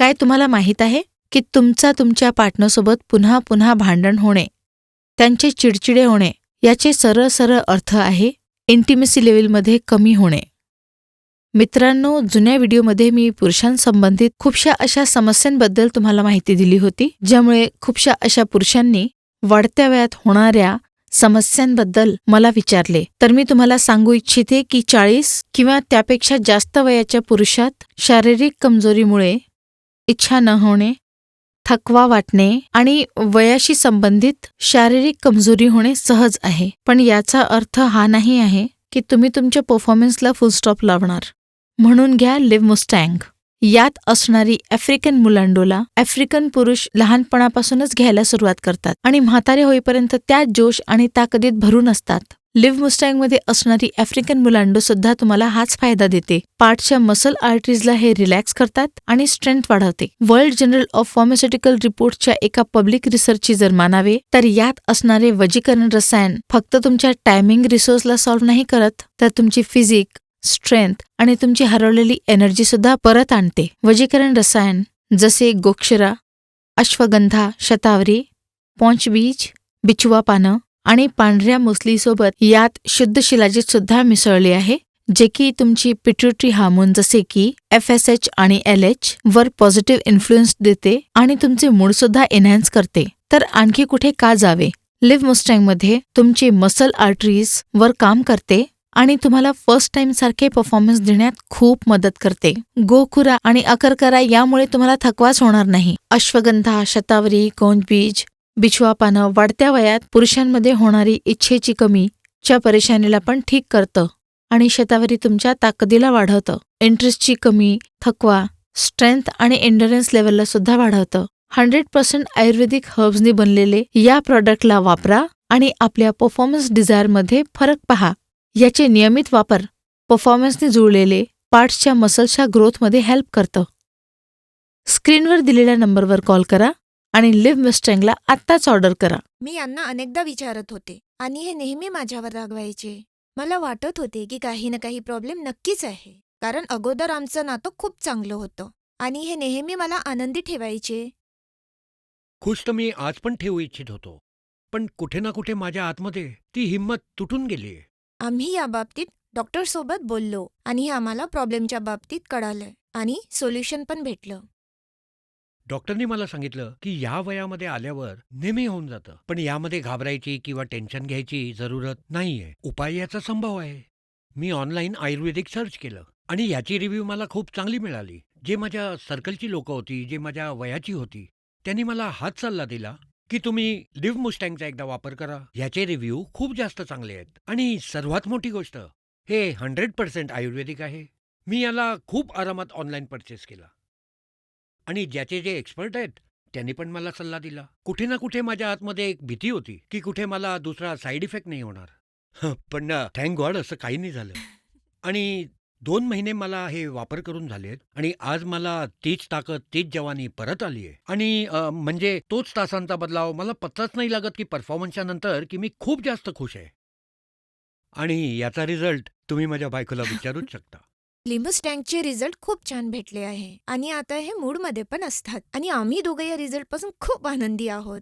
काय तुम्हाला माहीत आहे की तुमच्या पार्टनरसोबत पुन्हा पुन्हा भांडण होणे, त्यांचे चिडचिडे होणे याचे सरळ सरळ अर्थ आहे इंटिमेसी लेव्हलमध्ये कमी होणे. मित्रांनो, जुन्या व्हिडिओमध्ये मी पुरुषांसंबंधित खूपशा अशा समस्यांबद्दल तुम्हाला माहिती दिली होती, ज्यामुळे खूपशा अशा पुरुषांनी वाढत्या वयात होणाऱ्या समस्यांबद्दल मला विचारले. तर मी तुम्हाला सांगू इच्छिते की 40 किंवा त्यापेक्षा जास्त वयाच्या पुरुषात शारीरिक कमजोरीमुळे इच्छा न होणे, थकवा वाटणे आणि वयाशी संबंधित शारीरिक कमजोरी होणे सहज आहे. पण याचा अर्थ हा नाही आहे की तुम्ही तुमच्या परफॉर्मन्सला फुलस्टॉप लावणार. म्हणून घ्या लिव्ह मुस्टँग. यात असणारी आफ्रिकन मुलांडोला आफ्रिकन पुरुष लहानपणापासूनच घ्यायला सुरुवात करतात आणि म्हातारे होईपर्यंत त्या जोश आणि ताकदीत भरून असतात. लिव्ह मुस्टँगमध्ये असणारी आफ्रिकन मुलांडो सुद्धा तुम्हाला हाच फायदा देते. पार्टच्या मसल आर्टरीजला हे रिलॅक्स करतात आणि स्ट्रेंथ वाढवते. वर्ल्ड जर्नल ऑफ फार्मास्युटिकल रिपोर्टच्या एका पब्लिक रिसर्चची जर मानावे तर यात असणारे वजीकरण रसायन फक्त तुमच्या टायमिंग रिसोर्सला सॉल्व्ह नाही करत, तर तुमची फिजिक, स्ट्रेंथ आणि तुमची हरवलेली एनर्जी सुद्धा परत आणते. वजीकरण रसायन जसे गोक्षरा, अश्वगंधा, शतावरी, पोंचबीज, बिचवा पानं आणि पांढऱ्या मुसलीसोबत यात शुद्ध शिलाजीत सुद्धा मिसळले आहे, जे की तुमची पिट्युटरी हार्मोन जसे की FSH आणि LH वर पॉझिटिव्ह इन्फ्लुएन्स देते आणि तुमचे मूड सुद्धा एनहान्स करते. तर आणखी कुठे का जावे? लिव्ह मुस्टँगमध्ये तुमची मसल आर्टरीज वर काम करते आणि तुम्हाला फर्स्ट टाइम सारखे परफॉर्मन्स देण्यात खूप मदत करते. गोखुरा आणि अकरकरा यामुळे तुम्हाला थकवाच होणार नाही. अश्वगंधा, शतावरी, कोंजबीज, बिछवा पानं वाढत्या वयात पुरुषांमध्ये होणारी इच्छेची कमीच्या परेशानीला पण ठीक करतं आणि शतावरी तुमच्या ताकदीला वाढवतं. इंटरेस्टची कमी, थकवा, स्ट्रेंथ आणि एंडरन्स लेव्हलला सुद्धा वाढवतं. 100% आयुर्वेदिक हर्ब्सनी बनलेले या प्रॉडक्टला वापरा आणि आपल्या परफॉर्मन्स डिझायरमध्ये फरक पहा. याचे नियमित वापर परफॉर्मन्सने जुळलेले पार्ट्सच्या मसल्सच्या ग्रोथमध्ये हेल्प करतं. स्क्रीनवर दिलेल्या नंबरवर कॉल करा आणि लिव्ह मुस्टँगला आत्ताच ऑर्डर करा. मी यांना अनेकदा विचारत होते आणि हे नेहमी माझ्यावर रागवायचे. मला वाटत होते की काही ना काही प्रॉब्लेम नक्कीच आहे, कारण अगोदर आमचं नातं खूप चांगलं होतं आणि हे नेहमी मला आनंदी ठेवायचे. खुश तर मी आज पण ठेवू इच्छित होतो, पण कुठे ना कुठे माझ्या आतमध्ये ती हिंमत तुटून गेली. आम्ही या बाबतीत डॉक्टरसोबत बोललो आणि हे आम्हाला प्रॉब्लेमच्या बाबतीत कळालं आणि सोल्युशन पण भेटलं. डॉक्टरनी मला सांगितलं की या वयामध्ये आल्यावर नेहमी होऊन जातं, पण यामध्ये घाबरायची किंवा टेन्शन घ्यायची जरूरत नाहीये. उपाय याचा संभव आहे. मी ऑनलाईन आयुर्वेदिक सर्च केलं आणि याची रिव्ह्यू मला खूप चांगली मिळाली. जे माझ्या सर्कलची लोकं होती, जे माझ्या वयाची होती, त्यांनी मला हाच सल्ला दिला की तुम्ही लिव्ह मुस्टँगचा एकदा वापर करा. याचे रिव्ह्यू खूप जास्त चांगले आहेत आणि सर्वात मोठी गोष्ट, हे 100% आयुर्वेदिक आहे. मी याला खूप आरामात ऑनलाईन परचेस केला आणि ज्याचे जे एक्सपर्ट आहेत त्यांनी पण मला सल्ला दिला. कुठे ना कुठे माझ्या आतमध्ये एक भीती होती की कुठे मला दुसरा साईड इफेक्ट नाही होणार. पण थँक गॉड असं काही नाही झालं आणि 2 महिने मला हे वापर करून झालेत आणि आज मला तीच ताकद, तीच जवानी परत आली आहे आणि म्हणजे तोच तासांचा बदलाव. मला पत्ताच नाही लागत की परफॉर्मन्सच्या नंतर की मी खूप जास्त खुश आहे आणि याचा रिझल्ट तुम्ही माझ्या बायकोला विचारूच शकता. लिव्ह मुस्टँगचे रिझल्ट खूप छान भेटले आहे आणि आता हे मूडमध्ये पण असतात आणि आम्ही दोघे या रिझल्टपासून खूप आनंदी आहोत.